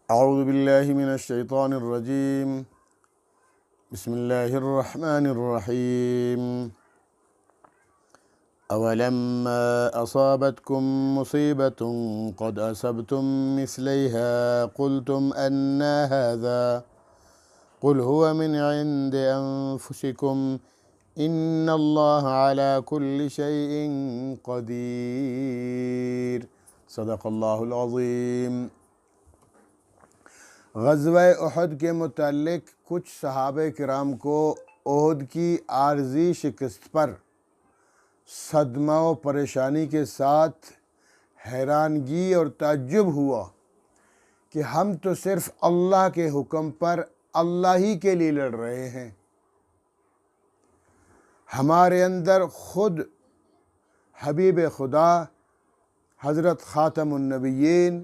اعوذ باللہ من الشیطان الرجیم بسم اللہ الرحمن الرحیم اولما اصابتکم مصیبۃ قد اصبتم مثلیہا قلتم انا ھذا قل هو من عند انفسکم ان اللہ علی کل شیء قدیر۔ صدق اللہ العظیم۔ غزوہ احد کے متعلق کچھ صحابہ کرام کو احد کی عارضی شکست پر صدمہ و پریشانی کے ساتھ حیرانگی اور تعجب ہوا کہ ہم تو صرف اللہ کے حکم پر اللہ ہی کے لیے لڑ رہے ہیں، ہمارے اندر خود حبیب خدا حضرت خاتم النبیین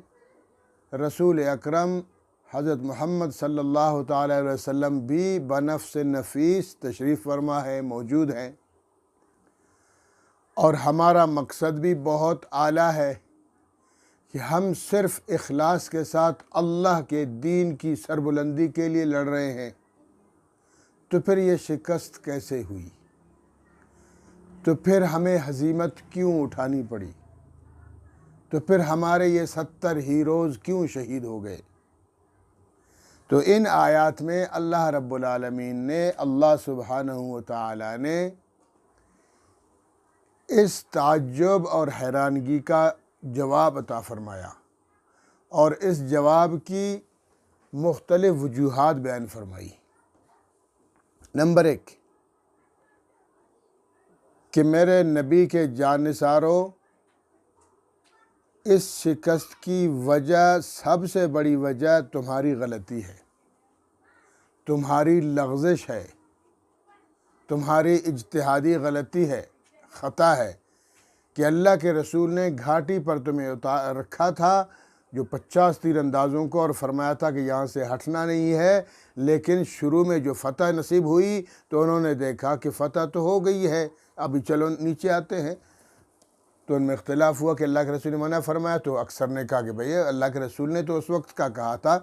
رسول اکرم حضرت محمد صلی اللہ تعالیٰ علیہ وسلم بھی بنفس نفیس تشریف فرما ہے، موجود ہیں، اور ہمارا مقصد بھی بہت اعلیٰ ہے کہ ہم صرف اخلاص کے ساتھ اللہ کے دین کی سربلندی کے لیے لڑ رہے ہیں۔ تو پھر یہ شکست کیسے ہوئی؟ تو پھر ہمیں ہزیمت کیوں اٹھانی پڑی؟ تو پھر ہمارے یہ 70 ہیروز کیوں شہید ہو گئے؟ تو ان آیات میں اللہ رب العالمین نے، اللہ سبحانہ و تعالی نے اس تعجب اور حیرانگی کا جواب عطا فرمایا، اور اس جواب کی مختلف وجوہات بیان فرمائی۔ نمبر 1 کہ میرے نبی کے جانثاروں، اس شکست کی وجہ، سب سے بڑی وجہ تمہاری غلطی ہے، تمہاری لغزش ہے، تمہاری اجتہادی غلطی ہے، خطا ہے کہ اللہ کے رسول نے گھاٹی پر تمہیں رکھا تھا جو 50 تیر اندازوں کو، اور فرمایا تھا کہ یہاں سے ہٹنا نہیں ہے، لیکن شروع میں جو فتح نصیب ہوئی تو انہوں نے دیکھا کہ فتح تو ہو گئی ہے، ابھی چلو نیچے آتے ہیں۔ تو ان میں اختلاف ہوا کہ اللہ کے رسول نے منع فرمایا، تو اکثر نے کہا کہ بھئی اللہ کے رسول نے تو اس وقت کا کہا تھا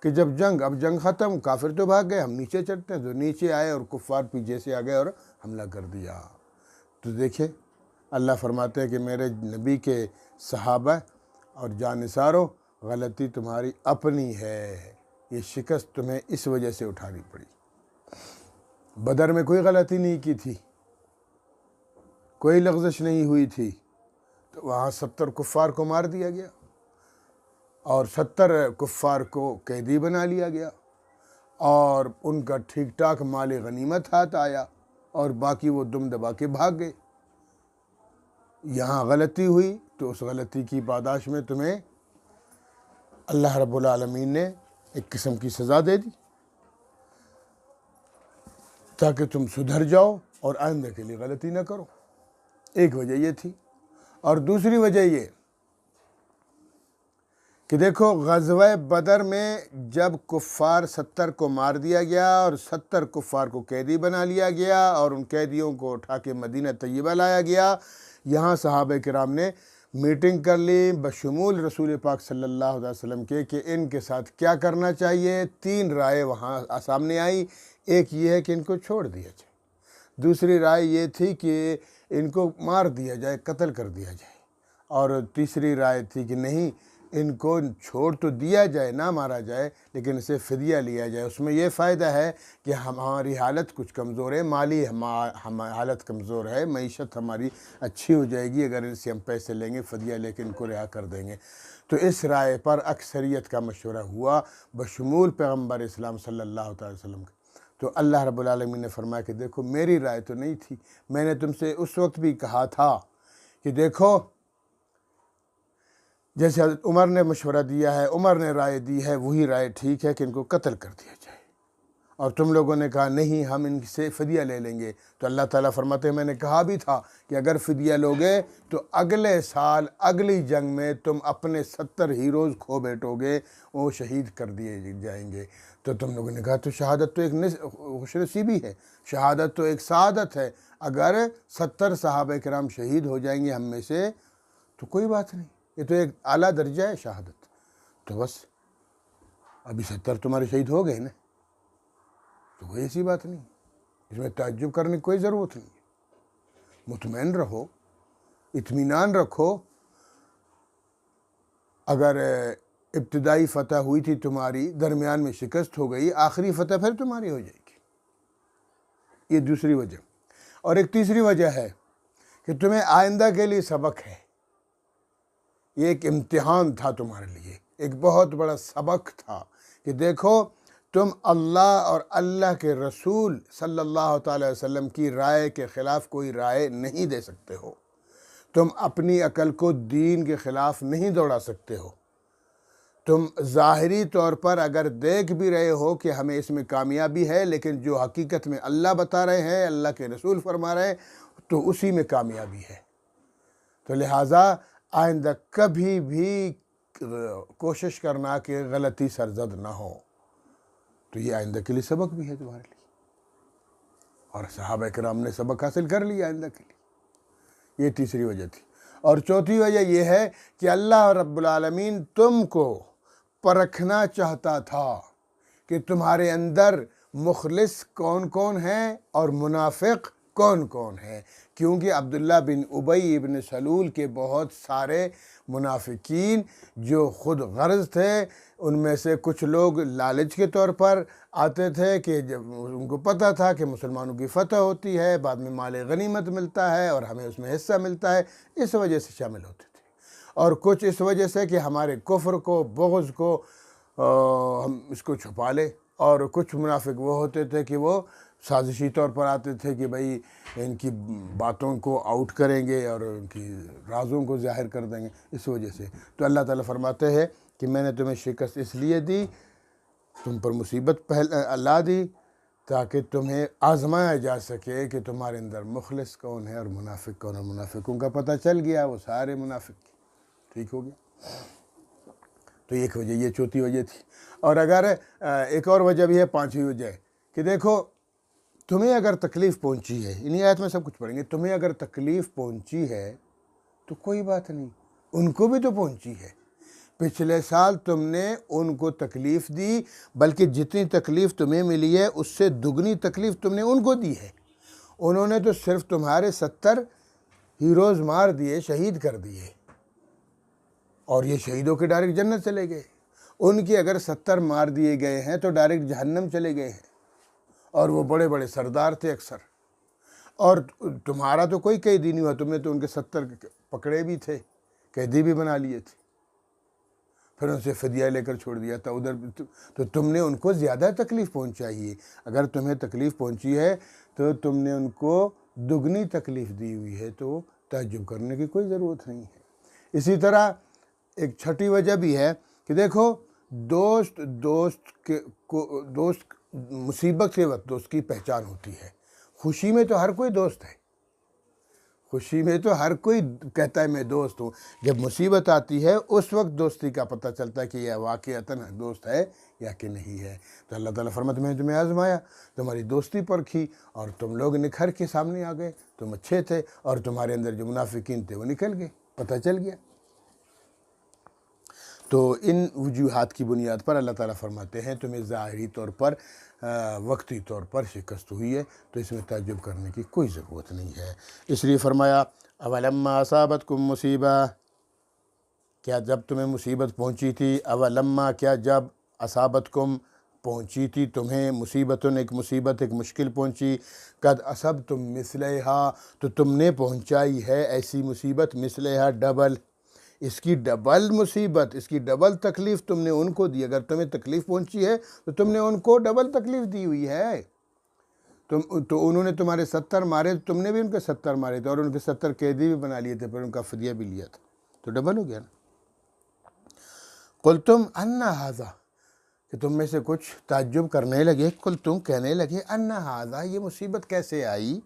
کہ جب اب جنگ ختم، کافر تو بھاگ گئے، ہم نیچے چڑھتے ہیں۔ تو نیچے آئے اور کفار پیچھے سے آ گئے اور حملہ کر دیا۔ تو دیکھیں اللہ فرماتے ہیں کہ میرے نبی کے صحابہ اور جانثاروں، غلطی تمہاری اپنی ہے، یہ شکست تمہیں اس وجہ سے اٹھانی پڑی۔ بدر میں کوئی غلطی نہیں کی تھی، کوئی لغزش نہیں ہوئی تھی، تو وہاں 70 کفار کو مار دیا گیا اور 70 کفار کو قیدی بنا لیا گیا، اور ان کا ٹھیک ٹھاک مال غنیمت ہاتھ آیا، اور باقی وہ دم دبا کے بھاگ گئے۔ یہاں غلطی ہوئی تو اس غلطی کی پاداش میں تمہیں اللہ رب العالمین نے ایک قسم کی سزا دے دی، تاکہ تم سدھر جاؤ اور آئندہ کے لیے غلطی نہ کرو۔ ایک وجہ یہ تھی، اور دوسری وجہ یہ کہ دیکھو غزوہ بدر میں جب کفار 70 کو مار دیا گیا اور 70 کفار کو قیدی بنا لیا گیا، اور ان قیدیوں کو اٹھا کے مدینہ طیبہ لایا گیا، یہاں صحابہ کرام نے میٹنگ کر لی بشمول رسول پاک صلی اللہ علیہ وسلم کے کہ ان کے ساتھ کیا کرنا چاہیے۔ 3 رائے وہاں سامنے آئی۔ ایک یہ ہے کہ ان کو چھوڑ دیا جائے، دوسری رائے یہ تھی کہ ان کو مار دیا جائے، قتل کر دیا جائے، اور تیسری رائے تھی کہ نہیں، ان کو چھوڑ تو دیا جائے، نہ مارا جائے، لیکن اسے فدیہ لیا جائے۔ اس میں یہ فائدہ ہے کہ ہماری حالت کچھ کمزور ہے، مالی حالت کمزور ہے، معیشت ہماری اچھی ہو جائے گی اگر ان سے ہم پیسے لیں گے، فدیہ لے کے ان کو رہا کر دیں گے۔ تو اس رائے پر اکثریت کا مشورہ ہوا بشمول پیغمبر اسلام صلی اللہ تعالی وسلم کا۔ تو اللہ رب العالمین نے فرمایا کہ دیکھو میری رائے تو نہیں تھی، میں نے تم سے اس وقت بھی کہا تھا کہ دیکھو جیسے حضرت عمر نے مشورہ دیا ہے، عمر نے رائے دی ہے، وہی رائے ٹھیک ہے کہ ان کو قتل کر دیا جائے، اور تم لوگوں نے کہا نہیں ہم ان سے فدیہ لے لیں گے۔ تو اللہ تعالیٰ فرماتے ہیں میں نے کہا بھی تھا کہ اگر فدیہ لوگے تو اگلے سال اگلی جنگ میں تم اپنے 70 ہیروز کھو بیٹھو گے، وہ شہید کر دیے جائیں گے۔ تو تم لوگوں نے کہا تو شہادت تو ایک خوش نصیبی ہے، شہادت تو ایک سعادت ہے، اگر 70 صحابہ کرام شہید ہو جائیں گے ہم میں سے تو کوئی بات نہیں، یہ تو ایک اعلیٰ درجہ ہے شہادت۔ تو بس ابھی 70 تمہارے شہید ہو گئے نا، تو کوئی ایسی بات نہیں، اس میں تعجب کرنے کی کوئی ضرورت نہیں۔ مطمئن رہو، اطمینان رکھو۔ اگر ابتدائی فتح ہوئی تھی تمہاری، درمیان میں شکست ہو گئی، آخری فتح پھر تمہاری ہو جائے گی۔ یہ دوسری وجہ۔ اور ایک تیسری وجہ ہے کہ تمہیں آئندہ کے لیے سبق ہے، یہ ایک امتحان تھا تمہارے لیے، ایک بہت بڑا سبق تھا کہ دیکھو تم اللہ اور اللہ کے رسول صلی اللہ تعالی وسلم کی رائے کے خلاف کوئی رائے نہیں دے سکتے ہو، تم اپنی عقل کو دین کے خلاف نہیں دوڑا سکتے ہو۔ تم ظاہری طور پر اگر دیکھ بھی رہے ہو کہ ہمیں اس میں کامیابی ہے، لیکن جو حقیقت میں اللہ بتا رہے ہیں، اللہ کے رسول فرما رہے ہیں، تو اسی میں کامیابی ہے۔ تو لہٰذا آئندہ کبھی بھی کوشش کرنا کہ غلطی سرزد نہ ہو۔ تو یہ آئندہ کے لیے سبق بھی ہے تمہارے لیے، اور صحابہ کرام نے سبق حاصل کر لیا آئندہ کے لیے۔ یہ تیسری وجہ تھی۔ اور چوتھی وجہ یہ ہے کہ اللہ رب العالمین تم کو پرکھنا چاہتا تھا کہ تمہارے اندر مخلص کون کون ہیں اور منافق کون کون ہیں، کیونکہ عبداللہ بن ابی بن سلول کے بہت سارے منافقین جو خود غرض تھے، ان میں سے کچھ لوگ لالچ کے طور پر آتے تھے کہ جب ان کو پتہ تھا کہ مسلمانوں کی فتح ہوتی ہے، بعد میں مال غنیمت ملتا ہے اور ہمیں اس میں حصہ ملتا ہے، اس وجہ سے شامل ہوتے تھے، اور کچھ اس وجہ سے کہ ہمارے کفر کو، بغض کو ہم اس کو چھپا لیں، اور کچھ منافق وہ ہوتے تھے کہ وہ سازشی طور پر آتے تھے کہ بھئی ان کی باتوں کو آؤٹ کریں گے اور ان کی رازوں کو ظاہر کر دیں گے، اس وجہ سے۔ تو اللہ تعالیٰ فرماتے ہیں کہ میں نے تمہیں شکست اس لیے دی، تم پر مصیبت اللہ دی، تاکہ تمہیں آزمایا جا سکے کہ تمہارے اندر مخلص کون ہے اور منافق کون ہے۔ منافقوں کا پتہ چل گیا، وہ سارے منافق ٹھیک ہو گیا۔ تو ایک وجہ یہ چوتھی وجہ تھی۔ اور اگر ایک اور وجہ بھی ہے، پانچویں وجہ ہے کہ دیکھو تمہیں اگر تکلیف پہنچی ہے، انہی آیت میں سب کچھ پڑھیں گے، تمہیں اگر تکلیف پہنچی ہے تو کوئی بات نہیں، ان کو بھی تو پہنچی ہے۔ پچھلے سال تم نے ان کو تکلیف دی، بلکہ جتنی تکلیف تمہیں ملی ہے اس سے دگنی تکلیف تم نے ان کو دی ہے۔ انہوں نے تو صرف تمہارے 70 ہیروز مار دیے، شہید کر دیے، اور یہ شہیدوں کے ڈائریکٹ جنت چلے گئے۔ ان کی اگر 70 مار دیے گئے ہیں تو ڈائریکٹ جہنم چلے گئے ہیں، اور وہ بڑے بڑے سردار تھے اکثر، اور تمہارا تو کوئی قیدی نہیں ہوا، تم نے تو ان کے 70 پکڑے بھی تھے، قیدی بھی بنا لیے تھے، پھر ان سے فدیہ لے کر چھوڑ دیا تھا ادھر، تو تم نے ان کو زیادہ تکلیف پہنچائی ہے۔ اگر تمہیں تکلیف پہنچی ہے تو تم نے ان کو دگنی تکلیف دی ہوئی ہے، تو تعجب کرنے کی کوئی ضرورت نہیں ہے۔ اسی طرح ایک چھٹی وجہ بھی ہے کہ دیکھو دوست مصیبت کے وقت دوست کی پہچان ہوتی ہے۔ خوشی میں تو ہر کوئی دوست ہے، خوشی میں تو ہر کوئی کہتا ہے میں دوست ہوں، جب مصیبت آتی ہے اس وقت دوستی کا پتہ چلتا ہے کہ یہ واقعتاً دوست ہے یا کہ نہیں ہے۔ تو اللہ تعالیٰ فرماتے ہیں میں نے تمہیں آزمایا، تمہاری دوستی پرکھی، اور تم لوگ نکھر کے سامنے آ گئے، تم اچھے تھے، اور تمہارے اندر جو منافقین تھے وہ نکل گئے، پتہ چل گیا۔ تو ان وجوہات کی بنیاد پر اللہ تعالیٰ فرماتے ہیں تمہیں ظاہری طور پر وقتی طور پر شکست ہوئی ہے، تو اس میں تعجب کرنے کی کوئی ضرورت نہیں ہے۔ اس لیے فرمایا اولما اصابتکم مصیبہ، کیا جب تمہیں مصیبت پہنچی تھی، اولما کیا جب اصابتکم پہنچی تھی تمہیں مصیبتن ایک مصیبت، ایک مشکل پہنچی، قد اصبتم مثلہا تو تم نے پہنچائی ہے ایسی مصیبت، مثلہا ڈبل، اس کی ڈبل مصیبت، اس کی ڈبل تکلیف تم نے ان کو دی۔ اگر تمہیں تکلیف پہنچی ہے تو تم نے ان کو ڈبل تکلیف دی ہوئی ہے۔ تو انہوں نے تمہارے 70 مارے، تم نے بھی ان کے 70 مارے تھے، اور ان کے 70 قیدی بھی بنا لیے تھے، پھر ان کا فدیہ بھی لیا تھا، تو ڈبل ہو گیا نا۔ قلتم انا ھذا، کہ تم میں سے کچھ تعجب کرنے لگے، قلتم کہنے لگے انا ھذا، یہ مصیبت کیسے آئی،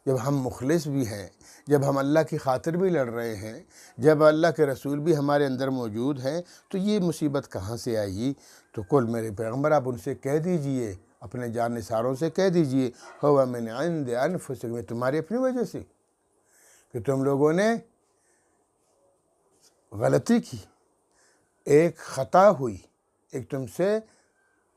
جب ہم مخلص بھی ہیں، جب ہم اللہ کی خاطر بھی لڑ رہے ہیں، جب اللہ کے رسول بھی ہمارے اندر موجود ہیں، تو یہ مصیبت کہاں سے آئی؟ تو قل میرے پیغمبر آپ ان سے کہہ دیجئے، اپنے جان نثاروں سے کہہ دیجئے، ہوا من عند انفسکم، میں تمہاری اپنی وجہ سے، کہ تم لوگوں نے غلطی کی، ایک خطا ہوئی، ایک تم سے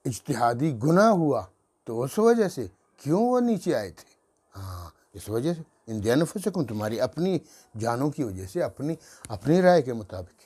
اجتہادی گناہ ہوا تو اس وجہ سے کیوں وہ نیچے آئے تھے؟ ہاں اس وجہ سے ان انفسکم تمہاری اپنی جانوں کی وجہ سے، اپنی رائے کے مطابق۔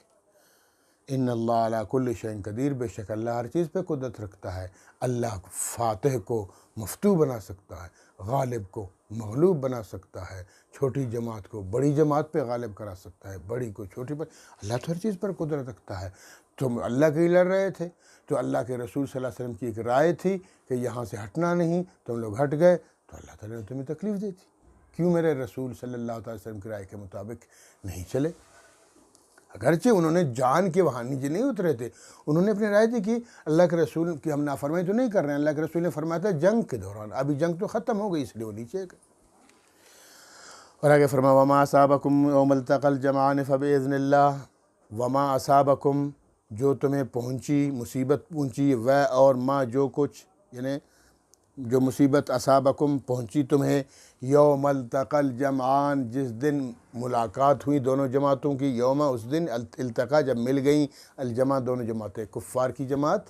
ان اللہ علی کل شیء قدیر، بے شک اللہ ہر چیز پہ قدرت رکھتا ہے۔ اللہ فاتح کو مفتوح بنا سکتا ہے، غالب کو مغلوب بنا سکتا ہے، چھوٹی جماعت کو بڑی جماعت پہ غالب کرا سکتا ہے، بڑی کو چھوٹی پر۔ اللہ تو ہر چیز پر قدرت رکھتا ہے۔ تم اللہ کے لیے لڑ رہے تھے تو اللہ کے رسول صلی اللہ علیہ وسلم کی ایک رائے تھی کہ یہاں سے ہٹنا نہیں، تم لوگ ہٹ گئے تو اللہ تعالیٰ نے تمہیں تکلیف دی تھی۔ کیوں میرے رسول صلی اللہ علیہ وسلم کی رائے کے مطابق نہیں چلے؟ اگرچہ انہوں نے جان کے وہاں نیچے نہیں اترے تھے، انہوں نے اپنی رائے دی کہ اللہ کے رسول کی ہم نافرمانی تو نہیں کر رہے ہیں۔ اللہ کے رسول نے فرمایا تھا جنگ کے دوران، ابھی جنگ تو ختم ہو گئی اس لیے وہ نیچے گئے۔ اور آگے فرمایا وما اصابکم یوم التقى الجمعان فباذن اللہ، وما اصابکم جو تمہیں پہنچی مصیبت پہنچی، وہ اور ما جو کچھ، یعنی جو مصیبت اصابکم پہنچی تمہیں، یوم التقى الجمعان جس دن ملاقات ہوئی دونوں جماعتوں کی، یوم اس دن، التقا جب مل گئیں، الجمع دونوں جماعتیں، کفار کی جماعت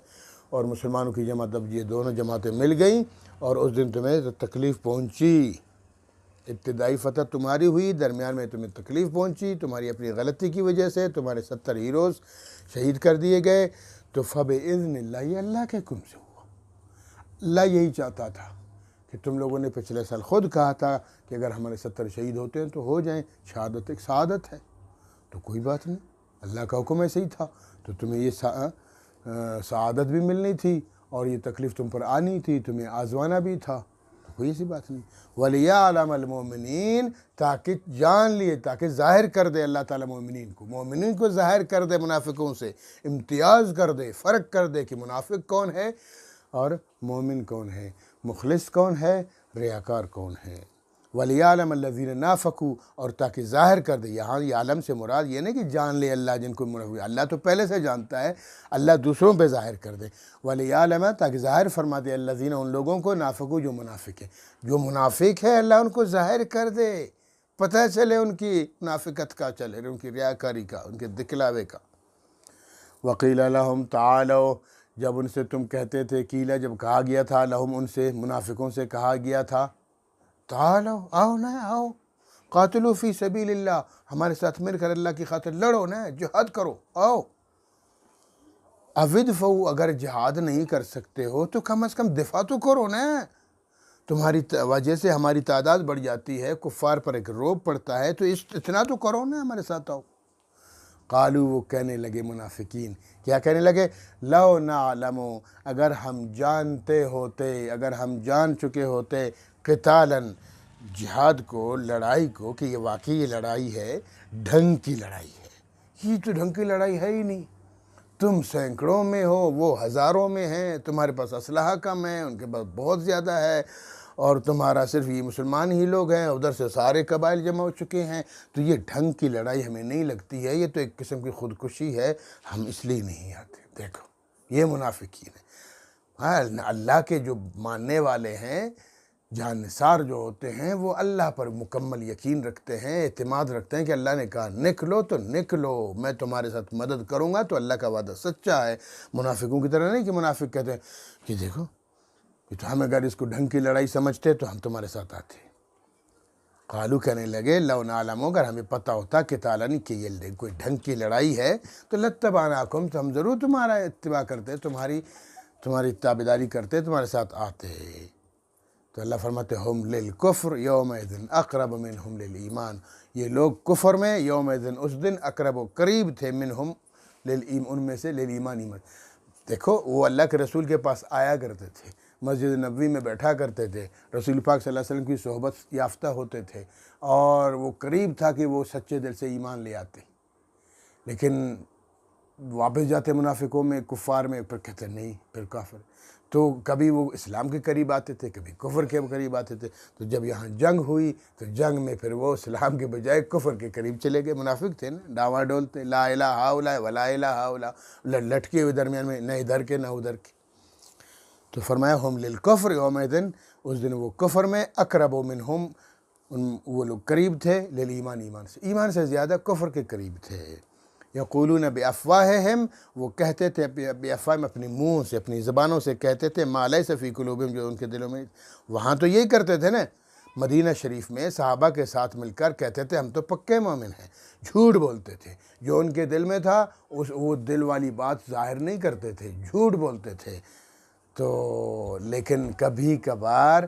اور مسلمانوں کی جماعت، جب یہ دونوں جماعتیں مل گئیں اور اس دن تمہیں تکلیف پہنچی، ابتدائی فتح تمہاری ہوئی، درمیان میں تمہیں تکلیف پہنچی تمہاری اپنی غلطی کی وجہ سے، تمہارے 70 ہیروز شہید کر دیے گئے، تو فباذن اللہ، یہ اللہ کے حکم سے ہوا۔ اللہ یہی چاہتا تھا کہ تم لوگوں نے پچھلے سال خود کہا تھا کہ اگر ہمارے 70 شہید ہوتے ہیں تو ہو جائیں، شہادت ایک سعادت ہے، تو کوئی بات نہیں، اللہ کا حکم ایسے ہی تھا، تو تمہیں یہ سعادت بھی ملنی تھی اور یہ تکلیف تم پر آنی تھی، تمہیں آزمانا بھی تھا، تو کوئی ایسی بات نہیں۔ وَلِيَعْلَمَ الْمُؤْمِنِينَ، تاکہ جان لیے، تاکہ ظاہر کر دے اللہ تعالیٰ مومنین کو ظاہر کر دے، منافقوں سے امتیاز کر دے، فرق کر دے کہ منافق کون ہے اور مومن کون ہے، مخلص کون ہے، ریاکار کون ہے۔ وَلِيَعْلَمَ الَّذِينَ نَافَقُوا، اور تاکہ ظاہر کر دے، یہاں یہ عالم سے مراد یہ نہیں کہ جان لے اللہ جن کو منافق، اللہ تو پہلے سے جانتا ہے، اللہ دوسروں پہ ظاہر کر دے۔ وَلِيَعْلَمَ، تاکہ ظاہر فرما دے، الَّذِينَ ان لوگوں کو، نافقوا جو منافق ہے، جو منافق ہے اللہ ان کو ظاہر کر دے، پتہ چلے ان کی منافقت کا، چلے ان کی ریاکاری کا، ان کے دکھلاوے کا۔ وَقِيلَ لَهُمْ تَعَالَوْا، جب ان سے تم کہتے تھے، قیلہ جب کہا گیا تھا، لہم ان سے، منافقوں سے کہا گیا تھا، تعالو آؤ نا، آؤ، قاتلوا فی سبیل اللہ، ہمارے ساتھ مل کر اللہ کی خاطر لڑو نا، جہاد کرو، آؤ۔ اودفعوا، اگر جہاد نہیں کر سکتے ہو تو کم از کم دفاع تو کرو نا، تمہاری وجہ سے ہماری تعداد بڑھ جاتی ہے، کفار پر ایک روب پڑتا ہے، تو اتنا تو کرو نا، ہمارے ساتھ آؤ۔ قالو، وہ کہنے لگے منافقین، کیا کہنے لگے؟ لو نعلم، اگر ہم جانتے ہوتے، اگر ہم جان چکے ہوتے، قتالا، جہاد کو، لڑائی کو، کہ یہ واقعی یہ لڑائی ہے، ڈھنگ کی لڑائی ہے، یہ تو ڈھنگ کی لڑائی ہے ہی نہیں، تم سینکڑوں میں ہو، وہ ہزاروں میں ہیں، تمہارے پاس اسلحہ کم ہے، ان کے پاس بہت زیادہ ہے، اور تمہارا صرف یہ مسلمان ہی لوگ ہیں، ادھر سے سارے قبائل جمع ہو چکے ہیں، تو یہ ڈھنگ کی لڑائی ہمیں نہیں لگتی ہے، یہ تو ایک قسم کی خودکشی ہے، ہم اس لیے نہیں آتے۔ دیکھو یہ منافقین ہیں۔ اللہ کے جو ماننے والے ہیں، جان نثار جو ہوتے ہیں، وہ اللہ پر مکمل یقین رکھتے ہیں، اعتماد رکھتے ہیں کہ اللہ نے کہا نکلو تو نکلو، میں تمہارے ساتھ مدد کروں گا، تو اللہ کا وعدہ سچا ہے۔ منافقوں کی طرح نہیں کہ منافق کہتے ہیں کہ دیکھو کہ تو ہم اگر اس کو ڈھنگ کی لڑائی سمجھتے تو ہم تمہارے ساتھ آتے۔ قالو، کہنے لگے، لو نعلم، اگر ہمیں پتہ ہوتا کہ تعالیٰ کہ یہ کوئی ڈھنگ کی لڑائی ہے تو لاتبعناکم، تو ہم ضرور تمہارا اتباع کرتے، تمہاری تابعداری کرتے، تمہارے ساتھ آتے۔ تو اللہ فرماتے ہم للکفر یومئذ اقرب منہم للایمان، یہ لوگ کفر میں یومئذ اس دن اقرب و قریب تھے، منہم ان میں سے للایمان، ایمان۔ دیکھو وہ اللہ کے رسول کے پاس آیا کرتے تھے، مسجد نبوی میں بیٹھا کرتے تھے، رسول پاک صلی اللہ علیہ وسلم کی صحبت یافتہ ہوتے تھے، اور وہ قریب تھا کہ وہ سچے دل سے ایمان لے آتے، لیکن واپس جاتے منافقوں میں، کفار میں، پھر کہتے نہیں، پھر کافر۔ تو کبھی وہ اسلام کے قریب آتے تھے، کبھی کفر کے قریب آتے تھے، تو جب یہاں جنگ ہوئی تو جنگ میں پھر وہ اسلام کے بجائے کفر کے قریب چلے گئے۔ منافق تھے نا، ڈاواں ڈول تھے، لا الہ ہؤلاء ولا الہ ہؤلاء، لٹکے ہوئے درمیان میں، نہ ادھر کے نہ ادھر کے۔ تو فرمایا ہم للکفر یومئذ، اس دن وہ کفر میں، اقرب منہم، وہ لوگ قریب تھے، للایمان، ایمان سے زیادہ کفر کے قریب تھے۔ یقولون بافواہہم، وہ کہتے تھے بافواہہم، اپنی منہ سے، اپنی زبانوں سے کہتے تھے، ما لیس فی قلوبہم، جو ان کے دلوں میں۔ وہاں تو یہی کرتے تھے نا، مدینہ شریف میں صحابہ کے ساتھ مل کر کہتے تھے ہم تو پکے مومن ہیں، جھوٹ بولتے تھے، جو ان کے دل میں تھا وہ دل والی بات ظاہر نہیں کرتے تھے، جھوٹ بولتے تھے۔ تو لیکن کبھی کبھار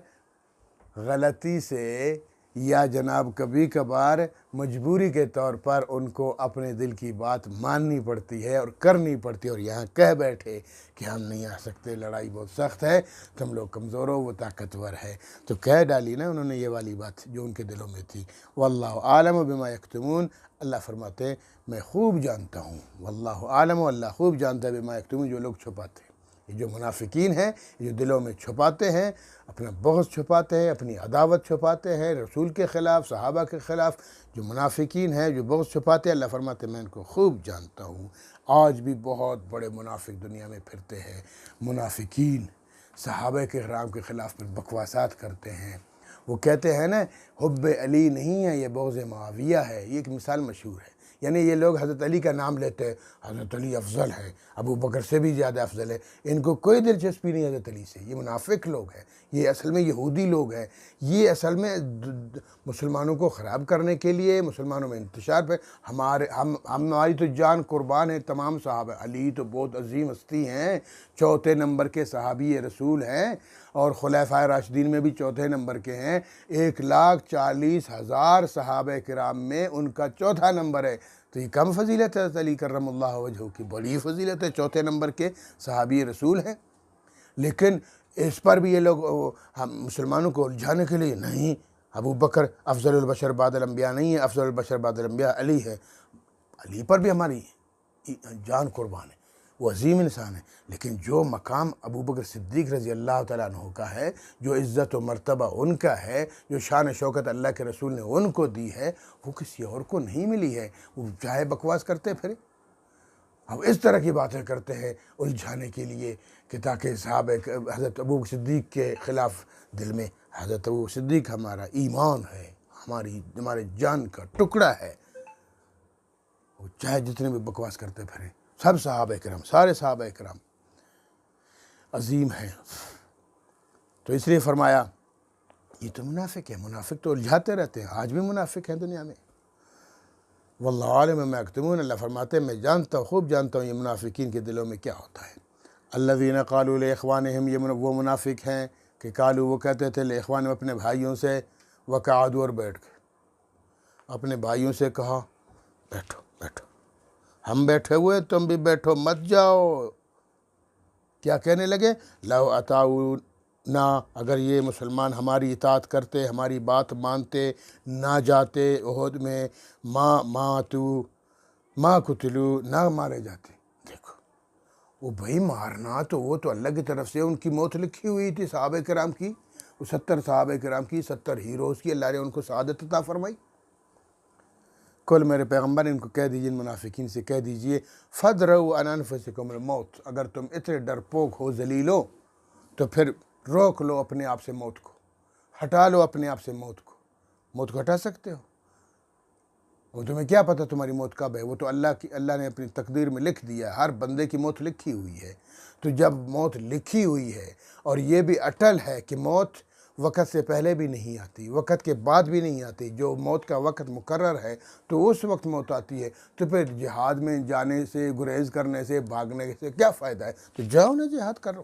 غلطی سے یا جناب کبھی کبھار مجبوری کے طور پر ان کو اپنے دل کی بات ماننی پڑتی ہے اور کرنی پڑتی ہے، اور یہاں کہہ بیٹھے کہ ہم نہیں آ سکتے، لڑائی بہت سخت ہے، تم لوگ کمزور ہو، وہ طاقتور ہے۔ تو کہہ ڈالی نا انہوں نے یہ والی بات جو ان کے دلوں میں تھی۔ واللہ عالم بما یکتمون، اللہ فرماتے ہیں میں خوب جانتا ہوں، واللہ عالم، اللہ خوب جانتا ہے بما یکتمون، جو لوگ چھپاتے ہیں۔ یہ جو منافقین ہیں، جو دلوں میں چھپاتے ہیں، اپنا بغض چھپاتے ہیں، اپنی عداوت چھپاتے ہیں رسول کے خلاف، صحابہ کے خلاف، جو منافقین ہیں، جو بغض چھپاتے ہیں، اللہ فرماتے ہیں میں ان کو خوب جانتا ہوں۔ آج بھی بہت بڑے منافق دنیا میں پھرتے ہیں، منافقین صحابہ کے کرام کے خلاف پھر بکواسات کرتے ہیں۔ وہ کہتے ہیں نا حب علی نہیں ہے، یہ بغض معاویہ ہے۔ یہ ایک مثال مشہور ہے، یعنی یہ لوگ حضرت علی کا نام لیتے ہیں، حضرت علی افضل ہے، ابو بکر سے بھی زیادہ افضل ہے، ان کو کوئی دلچسپی نہیں حضرت علی سے۔ یہ منافق لوگ ہیں، یہ اصل میں یہودی لوگ ہیں، یہ اصل میں مسلمانوں کو خراب کرنے کے لیے، مسلمانوں میں انتشار پہ ہماری تو جان قربان ہے تمام صحابہ۔ علی تو بہت عظیم ہستی ہیں، چوتھے نمبر کے صحابی رسول ہیں، اور خلفائے راشدین میں بھی چوتھے نمبر کے ہیں۔ 1,40,000 صحابہ کرام میں ان کا چوتھا نمبر ہے، تو یہ کم فضیلت ہے حضرت علی کرم اللہ وجہہ کی؟ بڑی فضیلت ہے، چوتھے نمبر کے صحابی رسول ہیں۔ لیکن اس پر بھی یہ لوگ ہم مسلمانوں کو الجھانے کے لیے، نہیں ابو بکر افضل البشر بعد الانبیاء نہیں ہے، افضل البشر بعد الانبیاء علی ہے، علی پر بھی ہماری جان قربان ہے، وہ عظیم انسان ہے۔ لیکن جو مقام ابو بکر صدیق رضی اللہ تعالیٰ عنہ کا ہے، جو عزت و مرتبہ ان کا ہے، جو شان و شوکت اللہ کے رسول نے ان کو دی ہے، وہ کسی اور کو نہیں ملی ہے۔ وہ چاہے بکواس کرتے پھرے، اب اس طرح کی باتیں کرتے ہیں الجھانے کے لیے کہ تاکہ صحابہ حضرت ابو بکر صدیق کے خلاف دل میں، حضرت ابو بکر صدیق ہمارا ایمان ہے، ہمارے جان کا ٹکڑا ہے، وہ چاہے جتنے بھی بکواس کرتے پھریں۔ سب صحابہ کرام، سارے صحابہ کرام عظیم ہیں۔ تو اس لیے فرمایا یہ تو منافق ہے، منافق تو الجھاتے رہتے ہیں، آج بھی منافق ہیں دنیا میں۔ واللہ عالم بما یکتمون، اللہ فرماتے ہیں میں جانتا ہوں، خوب جانتا ہوں یہ منافقین کے دلوں میں کیا ہوتا ہے۔ الذین قالوا لاخوانہم، یہ وہ منافق ہیں کہ قالوا، وہ کہتے تھے لاخوانہم، اپنے بھائیوں سے، وقعدوا، اور بیٹھ گئے، اپنے بھائیوں سے کہا بیٹھو بیٹھو، ہم بیٹھے ہوئے تم بھی بیٹھو، مت جاؤ۔ کیا کہنے لگے؟ لو اطاعونا، اگر یہ مسلمان ہماری اطاعت کرتے، ہماری بات مانتے، نہ جاتے احد میں، ما قتلوا، نہ مارے جاتے۔ دیکھو وہ بھائی مارنا تو وہ تو اللہ کی طرف سے ان کی موت لکھی ہوئی تھی، صحابہ کرام کی، وہ 70 صحابہ کرام کی، 70 ہیروز کی، اللہ نے ان کو سعادت عطا فرمائی۔ کل میرے پیغمبر ان کو کہہ دیجیے، ان منافقین سے کہہ دیجیے فَادْرَوْا عَنْ أَنفُسِكُمُ الْمَوْتِ، اگر تم اتنے ڈرپوک ہو، ذلیل ہو، تو پھر روک لو اپنے آپ سے موت کو، ہٹا لو اپنے آپ سے موت کو۔ موت کو ہٹا سکتے ہو؟ وہ تمہیں کیا پتہ تمہاری موت کب ہے؟ وہ تو اللہ نے اپنی تقدیر میں لکھ دیا، ہر بندے کی موت لکھی ہوئی ہے۔ تو جب موت لکھی ہوئی ہے، اور یہ بھی اٹل ہے کہ موت وقت سے پہلے بھی نہیں آتی، وقت کے بعد بھی نہیں آتی، جو موت کا وقت مقرر ہے تو اس وقت موت آتی ہے، تو پھر جہاد میں جانے سے، گریز کرنے سے، بھاگنے سے کیا فائدہ ہے؟ تو جاؤ نا، جہاد کرو۔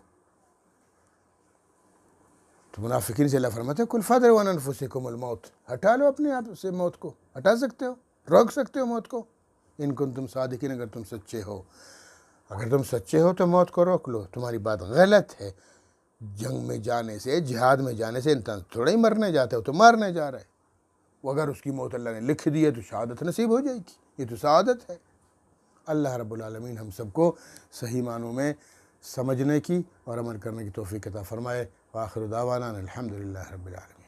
تو منافقین سے اللہ فرماتے ہیں کل فادروا عن انفسکم الموت، ہٹا لو اپنے آپ سے موت کو، ہٹا سکتے ہو، روک سکتے ہو موت کو، ان کنتم صادقین، اگر تم سچے ہو۔ اگر تم سچے ہو تو موت کو روک لو، تمہاری بات غلط ہے۔ جنگ میں جانے سے، جہاد میں جانے سے انسان تھوڑا ہی مرنے جاتا ہے، وہ تو مارنے جا رہا ہے۔ وہ اگر اس کی موت اللہ نے لکھ دی ہے تو شہادت نصیب ہو جائے گی، یہ تو سعادت ہے۔ اللہ رب العالمین ہم سب کو صحیح معنوں میں سمجھنے کی اور عمل کرنے کی توفیق عطا فرمائے۔ وآخر دعوانا الحمدللہ رب العالمین۔